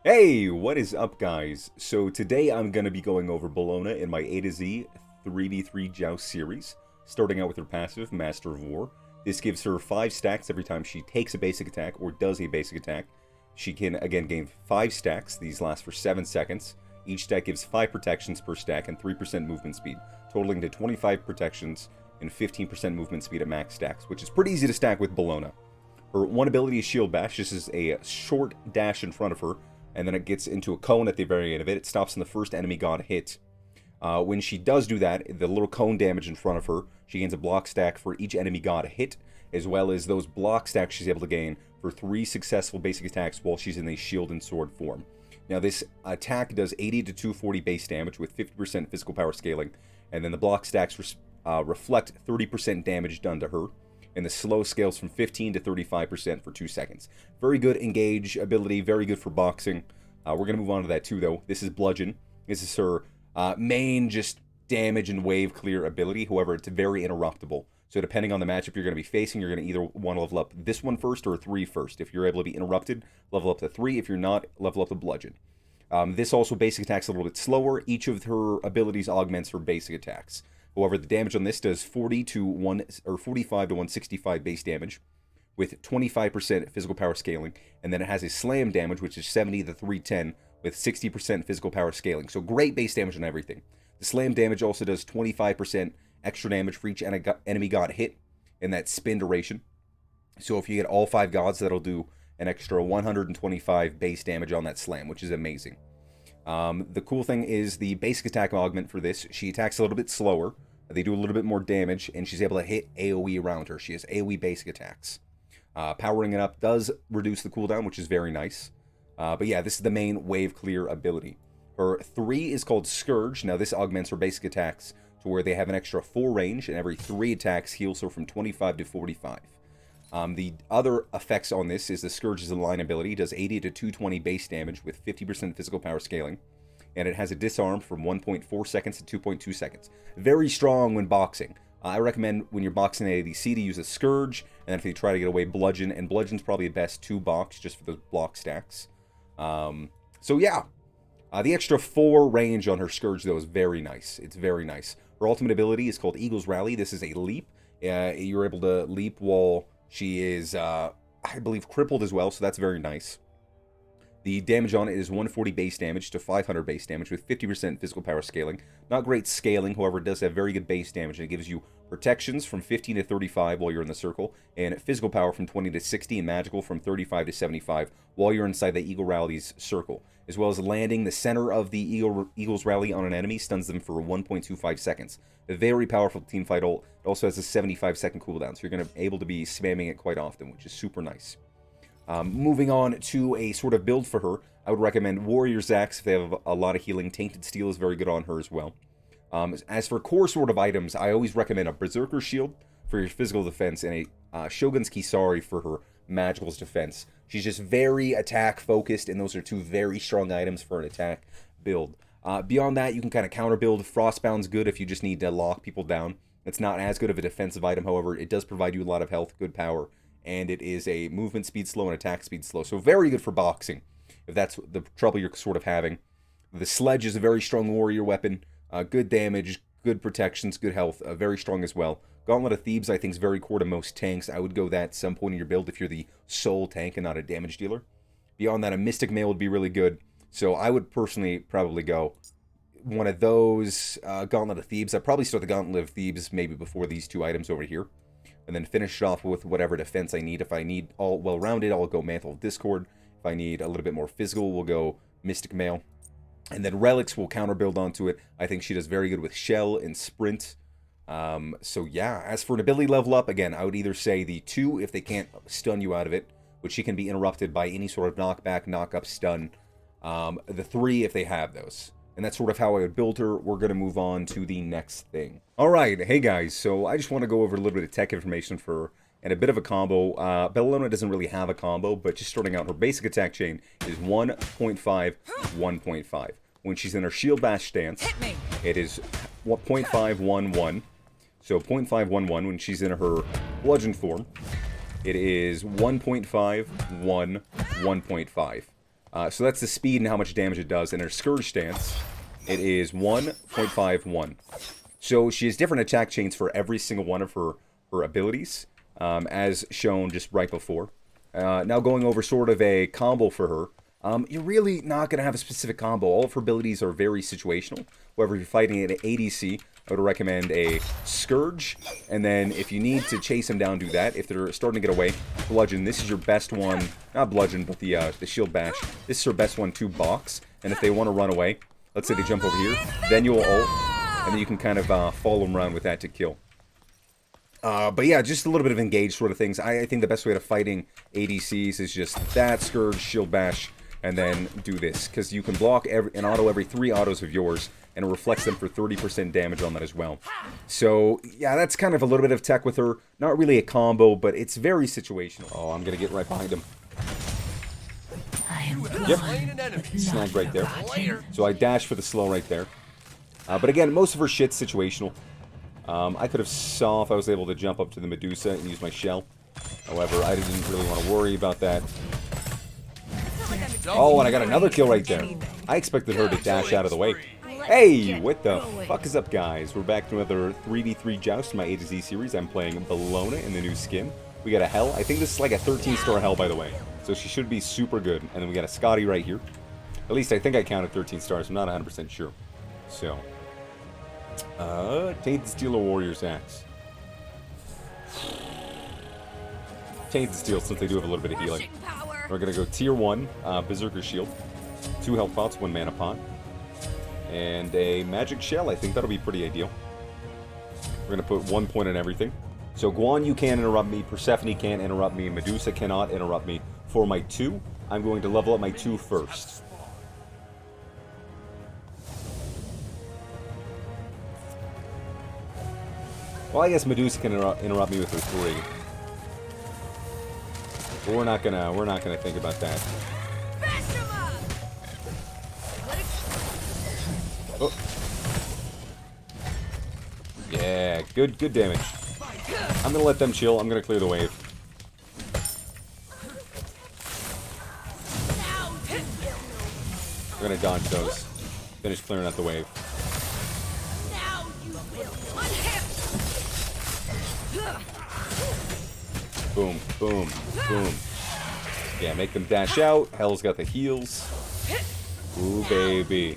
Hey, what is up, guys? So today I'm going to be going over Bellona in my A to Z 3v3 Joust series, starting out with her passive, Master of War. This gives her 5 stacks every time she takes a basic attack or does a basic attack. She can, again, gain 5 stacks. These last for 7 seconds. Each stack gives 5 protections per stack and 3% movement speed, totaling to 25 protections and 15% movement speed at max stacks, which is pretty easy to stack with Bellona. Her one ability is Shield Bash. This is a short dash in front of her, and then it gets into a cone at the very end of it. It stops on the first enemy god hit. When she does do that, the little cone damage in front of her, she gains a block stack for each enemy god hit, as well as those block stacks she's able to gain for 3 successful basic attacks while she's in a shield and sword form. Now this attack does 80 to 240 base damage with 50% physical power scaling, and then the block stacks reflect 30% damage done to her, and the slow scales from 15 to 35% for 2 seconds. Very good engage ability, very good for boxing. We're going to move on to that too, though. This is Bludgeon. This is her main just damage and wave clear ability. However, it's very interruptible. So depending on the matchup you're going to be facing, you're going to either want to level up this one first or 3 first. If you're able to be interrupted, level up to 3. If you're not, level up to Bludgeon. This also basic attacks a little bit slower. Each of her abilities augments her basic attacks. However, the damage on this does 45 to 165 base damage with 25% physical power scaling, and then it has a slam damage, which is 70 to 310 with 60% physical power scaling. So great base damage on everything. The slam damage also does 25% extra damage for each enemy god hit in that spin duration. So if you get all 5 gods, that'll do an extra 125 base damage on that slam, which is amazing. The cool thing is the basic attack augment for this. She attacks a little bit slower. They do a little bit more damage, and she's able to hit AoE around her. She has AoE basic attacks. Powering it up does reduce the cooldown, which is very nice. But yeah, this is the main wave clear ability. Her 3 is called Scourge. Now this augments her basic attacks to where they have an extra 4 range, and every 3 attacks heals her from 25 to 45. The other effects on this is the Scourge is a line ability. It does 80 to 220 base damage with 50% physical power scaling. And it has a disarm from 1.4 seconds to 2.2 seconds. Very strong when boxing. I recommend when you're boxing ADC to use a Scourge, and then if you try to get away, Bludgeon. And Bludgeon's probably the best to box just for those block stacks. So yeah, the extra 4 range on her Scourge, though, is very nice. It's very nice. Her ultimate ability is called Eagle's Rally. This is a leap. You're able to leap while she is, I believe, crippled as well, so that's very nice. The damage on it is 140 base damage to 500 base damage with 50% physical power scaling. Not great scaling, however, it does have very good base damage. It gives you protections from 15 to 35 while you're in the circle, and physical power from 20 to 60, and magical from 35 to 75 while you're inside the Eagle Rally's circle. As well as landing the center of the Eagle's Rally on an enemy stuns them for 1.25 seconds. A very powerful teamfight ult. It also has a 75-second cooldown, so you're going to be able to be spamming it quite often, which is super nice. Moving on to a sort of build for her, I would recommend Warrior Zax if they have a lot of healing. Tainted Steel is very good on her as well. As for core sort of items, I always recommend a Berserker Shield for your physical defense and a Shogun's Kisari for her magical's defense. She's just very attack focused, and those are 2 very strong items for an attack build. Beyond that, you can kind of counter build. Frostbound's good if you just need to lock people down. It's not as good of a defensive item, however, it does provide you a lot of health, good power, and it is a movement speed slow and attack speed slow. So very good for boxing, if that's the trouble you're sort of having. The Sledge is a very strong warrior weapon. Good damage, good protections, good health. Very strong as well. Gauntlet of Thebes, I think, is very core to most tanks. I would go that at some point in your build if you're the sole tank and not a damage dealer. Beyond that, a Mystic Mail would be really good. So I would personally probably go one of those. Gauntlet of Thebes. I'd probably start the Gauntlet of Thebes maybe before these 2 items over here, and then finish it off with whatever defense I need. If I need all well-rounded, I'll go Mantle of Discord. If I need a little bit more physical, we'll go Mystic Mail. And then Relics will counter-build onto it. I think she does very good with Shell and Sprint. So yeah, as for an ability level up, again, I would either say the 2 if they can't stun you out of it, which she can be interrupted by any sort of knockback, knock-up, stun. The 3 if they have those. And that's sort of how I would build her. We're going to move on to the next thing. Alright, hey guys, so I just want to go over a little bit of tech information for her and a bit of a combo. Bellona doesn't really have a combo, but just starting out, her basic attack chain is 1.5, 1.5. When she's in her Shield Bash stance, it is 0.511. So 0.511 when she's in her Bludgeon form. It is 1.5, 1, 1.5. So that's the speed and how much damage it does. And her Scourge stance, it is 1.51. So she has different attack chains for every single one of her abilities, as shown just right before. Now going over sort of a combo for her. You're really not going to have a specific combo. All of her abilities are very situational. However, if you're fighting an ADC, I would recommend a Scourge. And then if you need to chase them down, do that. If they're starting to get away, Bludgeon. This is your best one. Not Bludgeon, but the Shield Bash. This is her best one to box. And if they want to run away, let's say they jump over here, then you'll ult. And then you can kind of follow them around with that to kill. But yeah, just a little bit of engaged sort of things. I think the best way to fighting ADCs is just that, Scourge, Shield Bash, and then do this. Because you can block an auto every 3 autos of yours, and it reflects them for 30% damage on that as well. So, yeah, that's kind of a little bit of tech with her. Not really a combo, but it's very situational. Oh, I'm going to get right behind him. Yep, snag right there. So I dash for the slow right there. But again, most of her shit's situational. I could have saw if I was able to jump up to the Medusa and use my shell. However, I didn't really want to worry about that. Oh, and I got another kill right there. I expected her to dash out of the way. Hey, what the fuck is up, guys? We're back to another 3v3 Joust in my A to Z series. I'm playing Bellona in the new skin. We got a Hell. I think this is like a 13-star Hell, by the way. So she should be super good. And then we got a Scotty right here. At least I think I counted 13 stars. I'm not 100% sure. So, Tainted Steel or Warrior's Axe? Tainted Steel, since they do have a little bit of healing. We're going to go Tier 1, Berserker Shield. 2 health pots, 1 mana pot. And a Magic Shell. I think that'll be pretty ideal. We're going to put 1 point on everything. So Guan Yu can't interrupt me, Persephone can't interrupt me, Medusa cannot interrupt me. For my 2, I'm going to level up my 2 first. Well, I guess Medusa can interrupt me with her 3. But we're not gonna think about that. Oh. Yeah, good damage. I'm gonna let them chill. I'm gonna clear the wave. We're gonna dodge those. Finish clearing out the wave. Boom, boom, boom. Yeah, make them dash out. Hell's got the heals. Ooh, baby.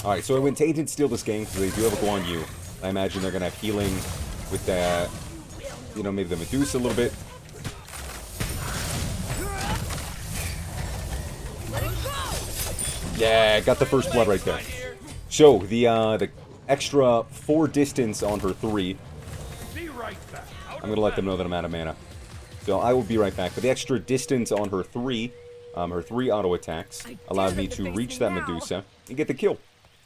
Alright, so I went Tainted Steel this game because they do have a Guan Yu. I imagine they're going to have healing with that, you know, maybe the Medusa a little bit. Yeah, got the first blood right there. So, the extra 4 distance on her 3. I'm going to let them know that I'm out of mana. So I will be right back. But the extra distance on her 3 auto attacks, allowed me to reach that Medusa and get the kill.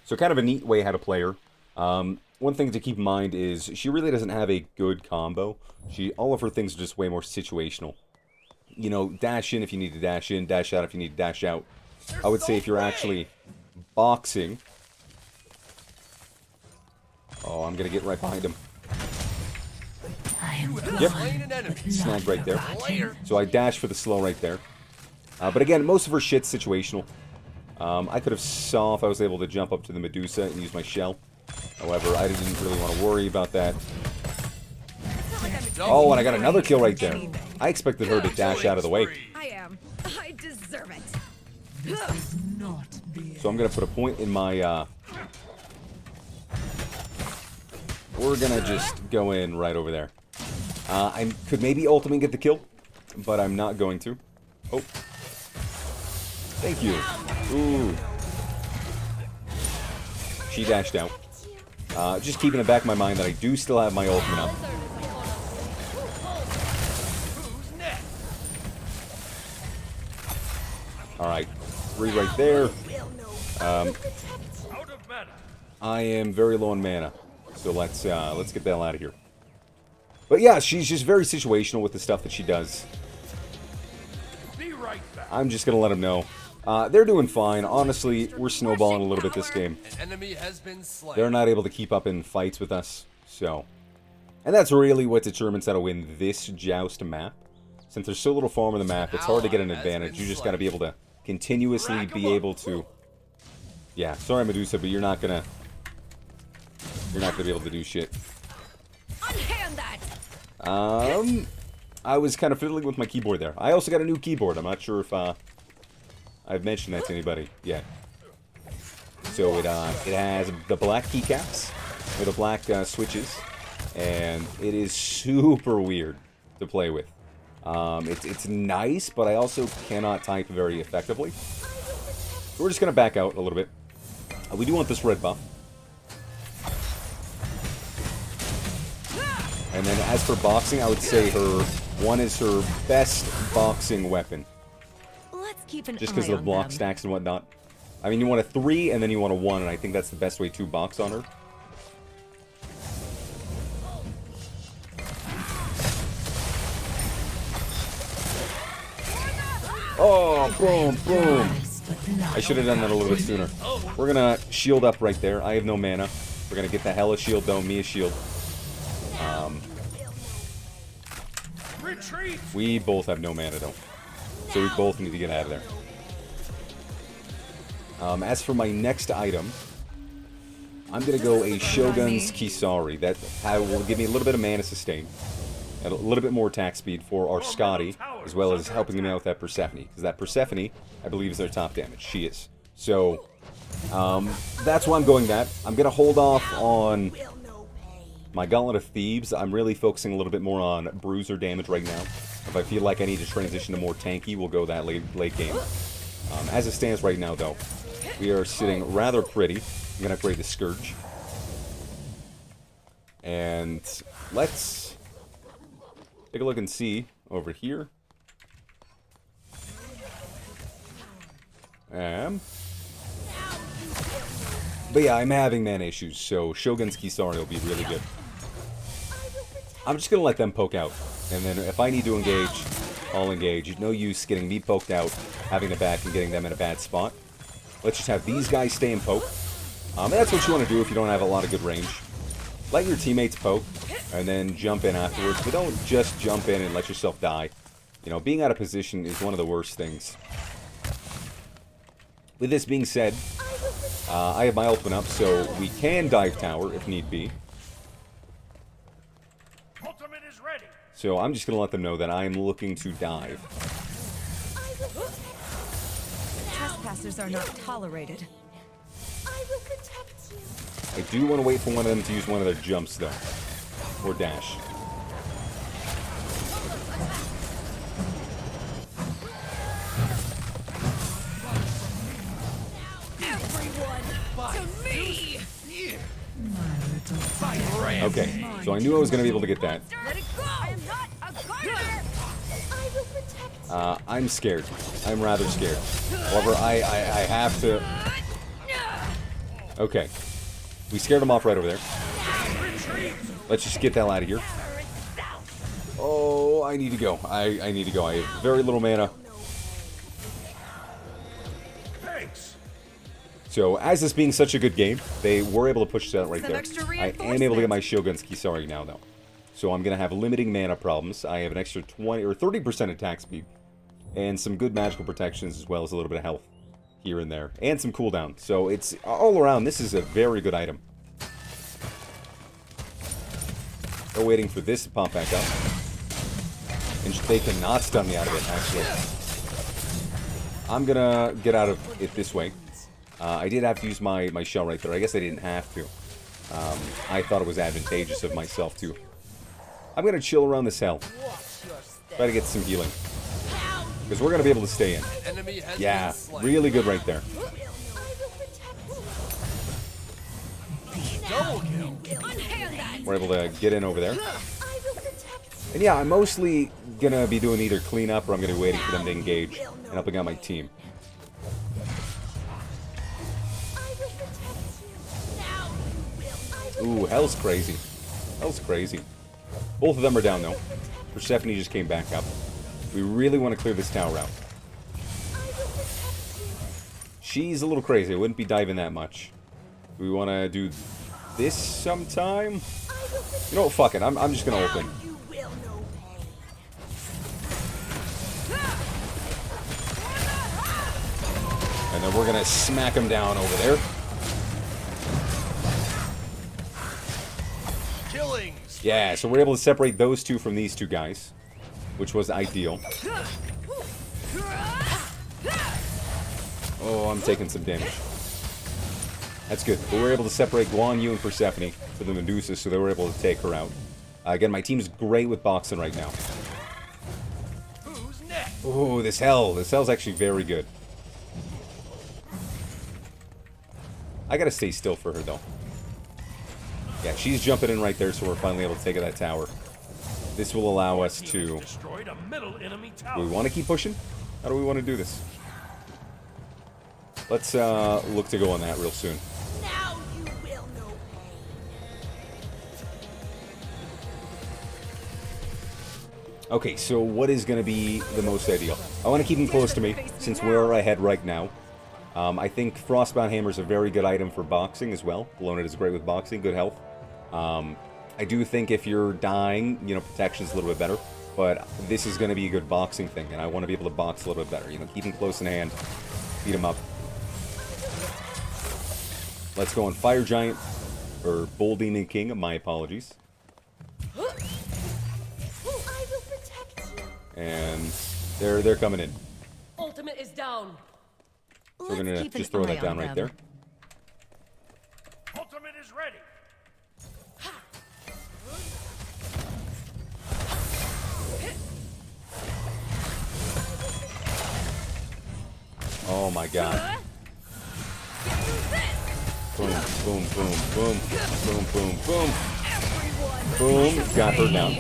So kind of a neat way how to play her. One thing to keep in mind is she really doesn't have a good combo. All of her things are just way more situational. You know, dash in if you need to dash in, dash out if you need to dash out. I would say if you're actually boxing... Oh, I'm going to get right behind him. Yep, snag right there. So I dash for the slow right there. But again, most of her shit's situational. I could have saw if I was able to jump up to the Medusa and use my shell. However, I didn't really want to worry about that. Oh, and I got another kill right there. I expected her to dash out of the way. I deserve it. So I'm going to put a point in my... We're going to just go in right over there. I could maybe ultimately get the kill, but I'm not going to. Oh. Thank you. Ooh. She dashed out. Just keeping it back in my mind that I do still have my ultimate up. Alright. 3 right there. I am very low on mana. So let's get the hell out of here. But yeah, she's just very situational with the stuff that she does. I'm just gonna let them know. They're doing fine. Honestly, we're snowballing a little bit this game. They're not able to keep up in fights with us, so... And that's really what determines how to win this Joust map. Since there's so little farm on the map, it's hard to get an advantage. You just gotta be able to continuously be able to... Yeah, sorry Medusa, but you're not gonna be able to do shit. Unhand that. I was kind of fiddling with my keyboard there. I also got a new keyboard. I'm not sure if I've mentioned that to anybody yet. So it has the black keycaps with the black switches, and it is super weird to play with. It's nice, but I also cannot type very effectively. So we're just gonna back out a little bit. We do want this red buff. And then as for boxing, I would say one is her best boxing weapon. Let's keep an Just eye because of on block them. stacks and whatnot. I mean, you want a 3 and then you want a 1, and I think that's the best way to box on her. Oh, boom, boom. I should have done that a little bit sooner. We're gonna shield up right there. I have no mana. We're gonna get the hella shield though, me a shield. We both have no mana though. So we both need to get out of there. As for my next item, I'm gonna go a Shogun's Kisari. That will give me a little bit of mana sustain. And a little bit more attack speed for our Scotty, as well as helping me out with that Persephone. Because that Persephone, I believe, is their top damage. She is. So, that's why I'm going that. I'm going to hold off on my Gauntlet of Thebes. I'm really focusing a little bit more on bruiser damage right now. If I feel like I need to transition to more tanky, we'll go that late game. As it stands right now, though, we are sitting rather pretty. I'm going to upgrade the Scourge. And let's... take a look and see over here. But yeah, I'm having mana issues, so Shogun's Kisari will be really good. I'm just gonna let them poke out, and then if I need to engage, I'll engage. No use getting me poked out, having the back and getting them in a bad spot. Let's just have these guys stay and poke. And that's what you want to do if you don't have a lot of good range. Let your teammates poke, and then jump in afterwards, but don't just jump in and let yourself die. You know, being out of position is one of the worst things. With this being said, I have my ultimate up, so we can dive tower if need be. Ultimate is ready. So I'm just going to let them know that I am looking to dive. Trespassers are not tolerated. I do want to wait for one of them to use one of their jumps, though. Or dash. Everyone to me! Okay, so I knew I was going to be able to get that. Let it go! I am not a gardener! I'm scared. I'm rather scared. However, I have to... Okay. We scared him off right over there. Let's just get the hell out of here. Oh, I need to go. I need to go. I have very little mana. Thanks. So, as this being such a good game, they were able to push that right Some there. extra I am able to get my Shogun's Kisari now, though. So I'm going to have limiting mana problems. I have an extra 20 or 30% attack speed. And some good magical protections, as well as a little bit of health here and there. And some cooldown. So it's all around, this is a very good item. They're waiting for this to pop back up. And they cannot stun me out of it, actually. I'm going to get out of it this way. I did have to use my shell right there. I guess I didn't have to. I thought it was advantageous of myself, too. I'm going to chill around this hell. Try to get some healing. Because we're going to be able to stay in. Yeah, really good right there. We're able to get in over there. And yeah, I'm mostly going to be doing either cleanup or I'm going to be waiting for them to engage and helping out my team. Ooh, hell's crazy. Hell's crazy. Both of them are down, though. Persephone just came back up. We really want to clear this tower out. She's a little crazy. I wouldn't be diving that much. We want to do this sometime? You know what? Fuck it. I'm just going to open. And then we're going to smack him down over there. Killings. Yeah, so we're able to separate those two from these two guys, which was ideal. Oh, I'm taking some damage. That's good. But we're able to separate Guan Yu and Persephone for the Medusa, so they were able to take her out. Again, my team's great with boxing right now. Who's next? Oh, this hell. This hell's actually very good. I gotta stay still for her, though. Yeah, she's jumping in right there, so we're finally able to take out that tower. This will allow us to... Destroyed a middle enemy tower. Do we want to keep pushing? How do we want to do this? Let's look to go on that real soon. Now you will know pain. Okay, so what is going to be the most ideal? I want to keep him close to me, since we're ahead right now. I think Frostbound Hammer is a very good item for boxing as well. Bellona is great with boxing, good health. I do think if you're dying, you know, protection's a little bit better. But this is going to be a good boxing thing, and I want to be able to box a little bit better. You know, keep him close in hand, beat him up. Let's go on Fire Giant, or Bull Demon King, my apologies. I will protect you. And they're coming in. Ultimate is down. So we're gonna just throw that down right there. Ultimate is ready. Oh my god. Boom, boom, boom, boom, boom, boom, boom. Boom, got her down.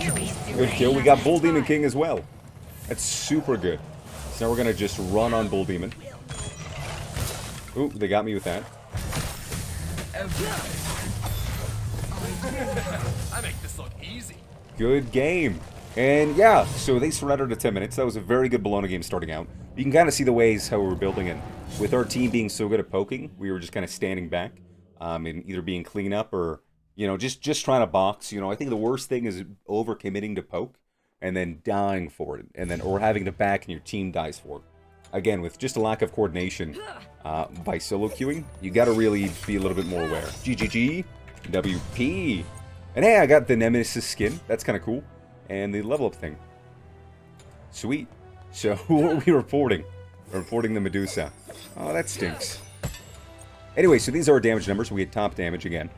Good kill. We got Bull Demon King as well. That's super good. So now we're gonna just run on Bull Demon. Ooh, they got me with that. I make this look easy. Good game. And yeah, so they surrendered to 10 minutes. That was a very good Bellona game starting out. You can kind of see the ways how we were building it. With our team being so good at poking, we were just kind of standing back. And either being cleanup or, you know, just trying to box. You know, I think the worst thing is over-committing to poke and then dying for it. And then, or having to back and your team dies for it. Again, with just a lack of coordination by solo queuing, you got to really be a little bit more aware. GGG, WP. And hey, I got the Nemesis skin. That's kind of cool. And the level up thing. Sweet. So, what are we reporting? We're reporting the Medusa. Oh, that stinks. Anyway, so these are our damage numbers. We had top damage again.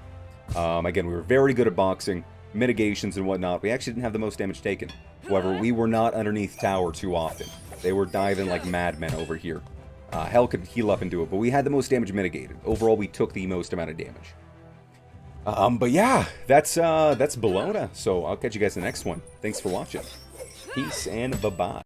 Again, we were very good at boxing, mitigations and whatnot. We actually didn't have the most damage taken. However, we were not underneath tower too often. They were diving like madmen over here. Hell could heal up and do it, but we had the most damage mitigated. Overall, we took the most amount of damage. But yeah, that's Bellona. So I'll catch you guys in the next one. Thanks for watching. Peace and bye-bye.